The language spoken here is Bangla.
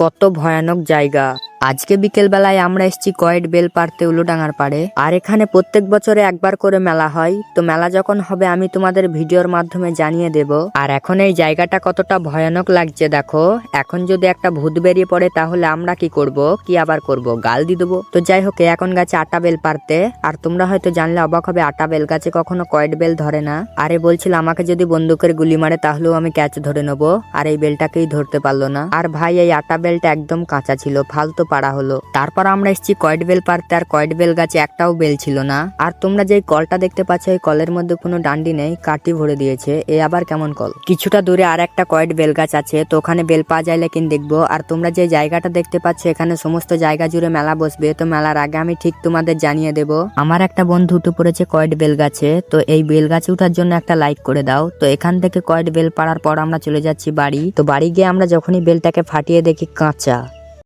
কত ভয়ানক জায়গা। আজকে বিকেল বেলায় আমরা এসেছি কয়েট বেল পাড়তে উলুডাঙ্গার পাড়ে। আর এখানে প্রত্যেক বছরে একবার করে মেলা হয়। তো মেলা যখন হবে আমি তোমাদের ভিডিওর মাধ্যমে জানিয়ে দেব। আর এখন এই জায়গাটা কতটা ভয়ানক লাগছে দেখো। এখন যদি একটা ভূত বেরিয়ে পড়ে তাহলে আমরা কি করব, কি আবার করব, গাল দিয়ে দেবো। তো যাই হোক, এখন গাছে আটা বেল পাড়তে। আর তোমরা হয়তো জানলে অবাক হবে, আটা বেল গাছে কখনো কয়েট বেল ধরে না। আরে বলছিল আমাকে যদি বন্দুকের গুলি মারে তাহলেও আমি ক্যাচ ধরে নেবো। আর এই বেলটাকেই ধরতে পারলো না। আর ভাই এই আটা বেলটা একদম কাঁচা ছিল, ফালতু পাড়া হলো। তারপর আমরা এসেছি কয়েট বেল পাড়তে। আর কয়েট বেল গাছে একটাও বেল ছিল না। আর তোমরা যে কলটা দেখতে পাচ্ছ, এই কলের মধ্যে কোনো ডান্ডি নেই, কাটি ভরে দিয়েছে। এ আবার কেমন কল? কিছুটা দূরে আর একটা কয়েট বেল গাছ আছে, তো ওখানে বেল পাওয়া যায় লেকিন দেখবো। আর তোমরা যে জায়গাটা দেখতে পাচ্ছ এখানে সমস্ত জায়গা জুড়ে মেলা বসবে। তো মেলার আগে আমি ঠিক তোমাদের জানিয়ে দেব। আমার একটা বন্ধু উঠে পড়েছে কয়েট বেল গাছে। তো এই বেল গাছে উঠার জন্য একটা লাইক করে দাও। তো এখান থেকে কয়েট বেল পাড়ার পর আমরা চলে যাচ্ছি বাড়ি। তো বাড়ি গিয়ে আমরা যখনই বেলটাকে ফাটিয়ে দেখি কাঁচা।